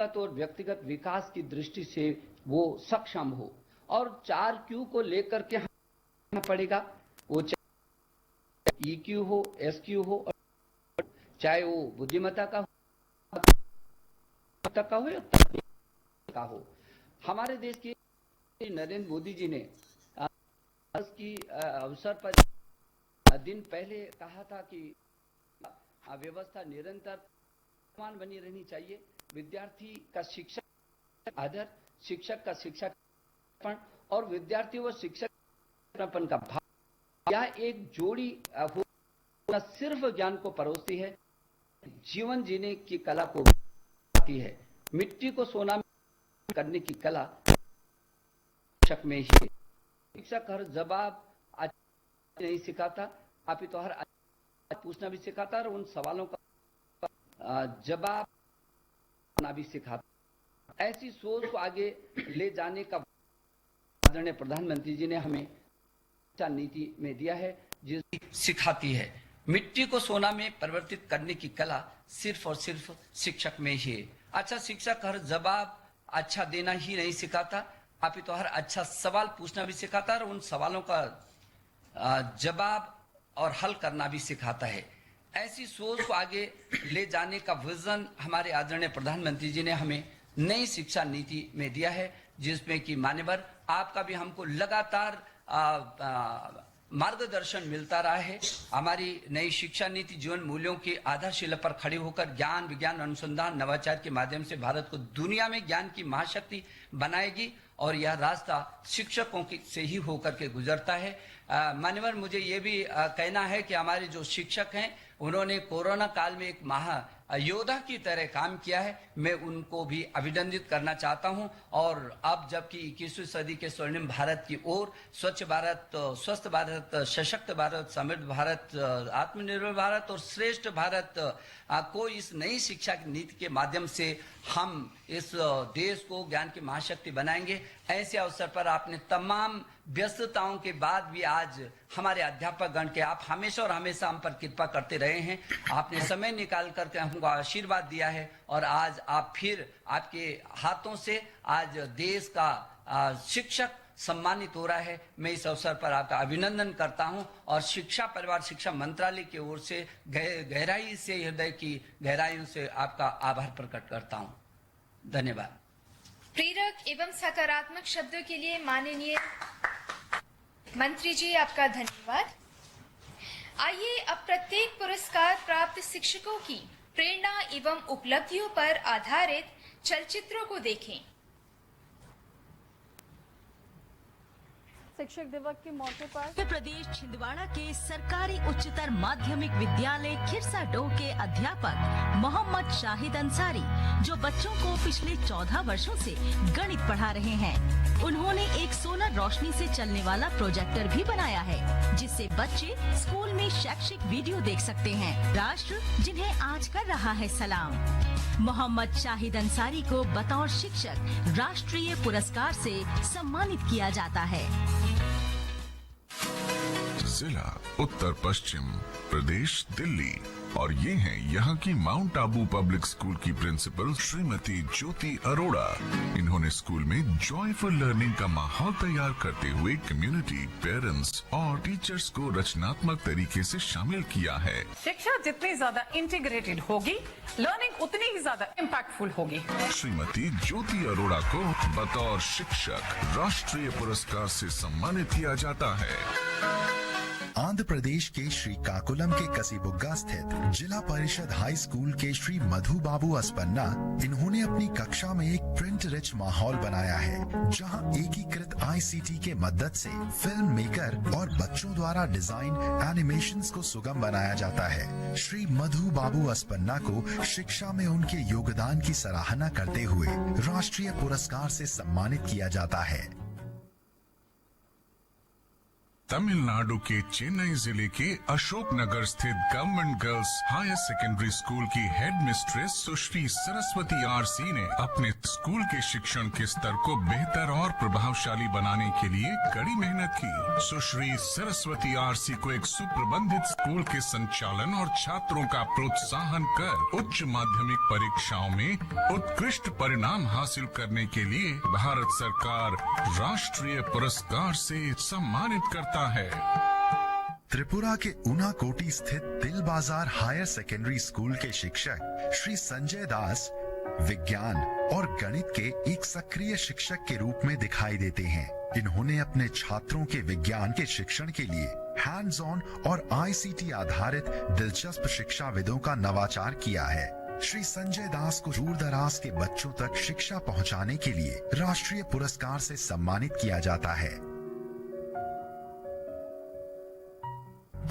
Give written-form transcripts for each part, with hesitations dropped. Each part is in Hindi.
और व्यक्तिगत विकास की दृष्टि से वो सक्षम हो, और 4Q को लेकर के हमें पड़ेगा। वो चाहे EQ हो, SQ हो, चाहे वो बुद्धिमत्ता का हो या तकनीक का हो। हमारे देश के नरेंद्र मोदी जी ने की अवसर पर दिन पहले कहा था कि व्यवस्था निरंतर समान बनी रहनी चाहिए। विद्यार्थी का शिक्षक आदर, शिक्षक का शिक्षापन और विद्यार्थी व शिक्षक का भाव, यह एक जोड़ी हो न सिर्फ ज्ञान को परोसती है, जीवन जीने की कला को आती है। मिट्टी को सोना करने की कला शिक्षक में ही है। शिक्षक हर जवाब नहीं सिखाता, अपितु हर पूछना भी सिखाता और उन सवालों का जवाब देना भी सिखाता। ऐसी सोच को आगे ले जाने का आदरणीय प्रधानमंत्री जी ने हमें शिक्षा नीति में दिया है, जिस सिखाती है मिट्टी को सोना में परिवर्तित करने की कला सिर्फ और सिर्फ शिक्षक में ही है। अच्छा शिक्षक हर जवाब अच्छा देना ही नहीं सिखाता, अपितु हर अच्छा सवाल पूछना भी सिखाता और उन सवालों का जवाब और हल करना भी सिखाता है। ऐसी सोच को आगे ले जाने का विजन हमारे आदरणीय प्रधानमंत्री जी ने हमें नई शिक्षा नीति में दिया है, जिसमें कि मान्यवर आपका भी हमको लगातार मार्गदर्शन मिलता रहा है। हमारी नई शिक्षा नीति जीवन मूल्यों की आधारशिला पर खड़े होकर ज्ञान, विज्ञान, अनुसंधान, नवाचार के माध्यम से भारत को दुनिया में ज्ञान की महाशक्ति बनाएगी, और यह रास्ता शिक्षकों से ही होकर के गुजरता है। मान्यवर मुझे ये भी कहना है कि हमारे जो शिक्षक हैं उन्होंने कोरोना काल में एक योद्धा की तरह काम किया है। मैं उनको भी अभिनंदित करना चाहता हूं। और अब जबकि 21वीं सदी के स्वर्णिम भारत की ओर स्वच्छ भारत, स्वस्थ भारत, सशक्त भारत, समृद्ध भारत, आत्मनिर्भर भारत और श्रेष्ठ भारत को इस नई शिक्षा की नीति के माध्यम से हम इस देश को ज्ञान की महाशक्ति बनाएंगे। ऐसे अवसर पर आपने तमाम व्यस्तताओं के बाद भी आज हमारे अध्यापक गण के आप हमेशा और हमेशा हम पर कृपा करते रहे हैं। आपने समय निकाल करके हमको आशीर्वाद दिया है, और आज आप फिर आपके हाथों से आज देश का शिक्षक सम्मानित हो रहा है। मैं इस अवसर पर आपका अभिनंदन करता हूं और शिक्षा परिवार शिक्षा मंत्रालय की ओर से गहराई से, हृदय की गहराइयों से आपका आभार प्रकट करता हूं। धन्यवाद। प्रेरक एवं सकारात्मक शब्दों के लिए माननीय मंत्री जी आपका धन्यवाद। आइए अब प्रत्येक पुरस्कार प्राप्त शिक्षकों की प्रेरणा एवं उपलब्धियों पर आधारित चलचित्रों को देखें। शिक्षक दिवस के मौके पर उत्तर प्रदेश छिंदवाड़ा के सरकारी उच्चतर माध्यमिक विद्यालय खिरसाडोह के अध्यापक मोहम्मद शाहिद अंसारी, जो बच्चों को पिछले 14 वर्षों से गणित पढ़ा रहे हैं, उन्होंने एक सोलर रोशनी से चलने वाला प्रोजेक्टर भी बनाया है, जिससे बच्चे स्कूल में शैक्षिक वीडियो देख सकते हैं। राष्ट्र जिन्हें आज कर रहा है सलाम। मोहम्मद शाहिद अंसारी को बतौर शिक्षक राष्ट्रीय पुरस्कार से सम्मानित किया जाता है। जिला उत्तर पश्चिम प्रदेश दिल्ली, और ये हैं यहाँ की माउंट आबू पब्लिक स्कूल की प्रिंसिपल श्रीमती ज्योति अरोड़ा। इन्होंने स्कूल में जॉयफुल लर्निंग का माहौल तैयार करते हुए कम्युनिटी, पेरेंट्स और टीचर्स को रचनात्मक तरीके से शामिल किया है। शिक्षा जितनी ज्यादा इंटीग्रेटेड होगी, लर्निंग उतनी ही ज्यादा इम्पैक्टफुल होगी। श्रीमती ज्योति अरोड़ा को बतौर शिक्षक राष्ट्रीय पुरस्कार से सम्मानित किया जाता है। आंध्र प्रदेश के श्रीकाकुलम के कसीबुग्गा स्थित जिला परिषद हाई स्कूल के श्री मधु बाबू अस्पन्ना, इन्होंने अपनी कक्षा में एक प्रिंट रिच माहौल बनाया है, जहां एकीकृत ICT के मदद से फिल्म मेकर और बच्चों द्वारा डिजाइन एनिमेशंस को सुगम बनाया जाता है। श्री मधु बाबू अस्पन्ना को शिक्षा में उनके योगदान की सराहना करते हुए राष्ट्रीय पुरस्कार से सम्मानित किया जाता है। तमिलनाडु के चेन्नई जिले के अशोकनगर स्थित government girls higher secondary school की headmistress Sushri Saraswati RC ने अपने स्कूल के शिक्षण के स्तर को बेहतर और प्रभावशाली बनाने के लिए कड़ी मेहनत की। सुश्री सरस्वती आरसी को एक सुप्रबंधित स्कूल के संचालन और छात्रों का प्रोत्साहन कर उच्च माध्यमिक परीक्षाओं में उत्कृष्ट परिणाम हासिल करने के लिए भारत सरकार राष्ट्रीय पुरस्कार से सम्मानित करता है। त्रिपुरा के ऊनाकोटी स्थित दिल बाजार हायर सेकेंडरी स्कूल के शिक्षक श्री संजय दास विज्ञान और गणित के एक सक्रिय शिक्षक के रूप में दिखाई देते हैं। इन्होंने अपने छात्रों के विज्ञान के शिक्षण के लिए हैंड्स ऑन और ICT आधारित दिलचस्प शिक्षाविदों का नवाचार किया है। श्री संजय दास को दूर दराज के बच्चों तक शिक्षा पहुंचाने के लिए राष्ट्रीय पुरस्कार से सम्मानित किया जाता है।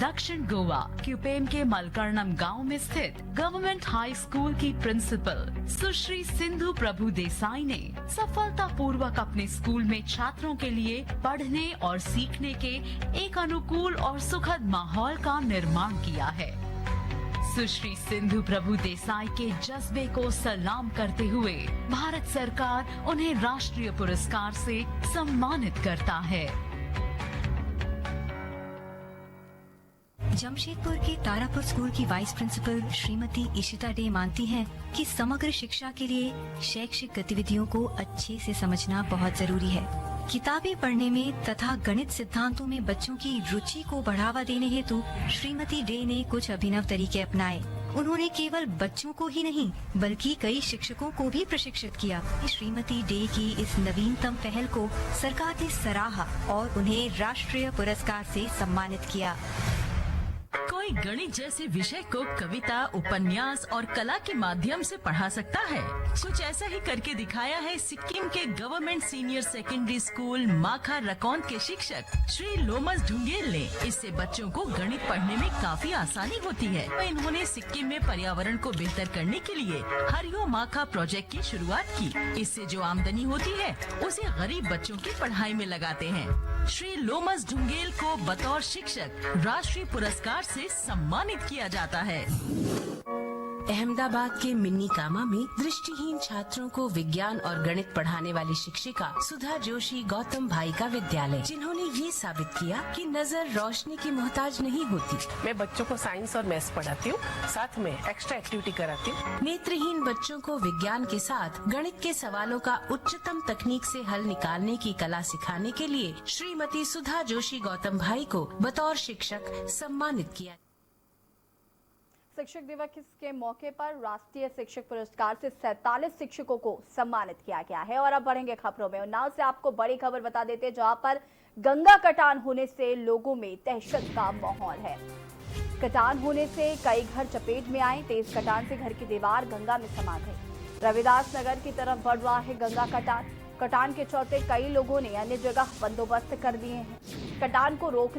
दक्षिण गोवा क्यूपेम के मलकर्णम गांव में स्थित गवर्नमेंट हाई स्कूल की प्रिंसिपल सुश्री सिंधु प्रभु देसाई ने सफलतापूर्वक अपने स्कूल में छात्रों के लिए पढ़ने और सीखने के एक अनुकूल और सुखद माहौल का निर्माण किया है। सुश्री सिंधु प्रभु देसाई के जज्बे को सलाम करते हुए भारत सरकार उन्हें राष्ट्रीय पुरस्कार से सम्मानित करता है। जमशेदपुर के तारापुर स्कूल की वाइस प्रिंसिपल श्रीमती इशिता डे मानती हैं कि समग्र शिक्षा के लिए शैक्षिक गतिविधियों को अच्छे से समझना बहुत जरूरी है। किताबें पढ़ने में तथा गणित सिद्धांतों में बच्चों की रुचि को बढ़ावा देने हेतु श्रीमती डे ने कुछ अभिनव तरीके अपनाए। उन्होंने केवल बच्चों को ही नहीं बल्कि कई शिक्षकों को भी प्रशिक्षित किया। श्रीमती डे की इस नवीनतम पहल को सरकार ने सराहा और उन्हें राष्ट्रीय पुरस्कार से सम्मानित किया। कोई गणित जैसे विषय को कविता, उपन्यास और कला के माध्यम से पढ़ा सकता है। कुछ ऐसा ही करके दिखाया है सिक्किम के गवर्नमेंट सीनियर सेकेंडरी स्कूल माखा रकौन के शिक्षक श्री लोमस ढुंगेल ने। इससे बच्चों को गणित पढ़ने में काफी आसानी होती है। इन्होंने सिक्किम में पर्यावरण को बेहतर करने के लिए हरियो माखा प्रोजेक्ट की शुरुआत की। इससे जो आमदनी होती है उसे गरीब बच्चों की पढ़ाई में लगाते हैं। श्री लोमस ढुंगेल को बतौर शिक्षक राष्ट्रीय पुरस्कार से सम्मानित किया जाता है। अहमदाबाद के मिन्नी कामा में दृष्टिहीन छात्रों को विज्ञान और गणित पढ़ाने वाली शिक्षिका सुधा जोशी गौतम भाई का विद्यालय, जिन्होंने ये साबित किया कि नजर रोशनी की मोहताज नहीं होती। मैं बच्चों को साइंस और मैथ्स पढ़ाती हूँ, साथ में एक्स्ट्रा एक्टिविटी कराती हूँ। नेत्रहीन बच्चों को विज्ञान के साथ गणित के सवालों का उच्चतम तकनीक से हल निकालने की कला सिखाने के लिए श्रीमती सुधा जोशी गौतम भाई को बतौर शिक्षक सम्मानित किया। शिक्षक दिवस के मौके पर राष्ट्रीय शिक्षक पुरस्कार से 47 शिक्षकों को सम्मानित किया गया है। और अब बढ़ेंगे खबरों में। उन्नाव से आपको बड़ी खबर बता देते हैं, जहां पर गंगा कटान होने से लोगों में दहशत का माहौल है। कटान होने से कई घर चपेट में आए। तेज कटान से घर की दीवार गंगा में समा गई। रविदास नगर की तरफ बढ़ रहा है गंगा कटान। कटान के चलते कई लोगों ने अन्य जगह बंदोबस्त कर दिए हैं। कटान को रोकने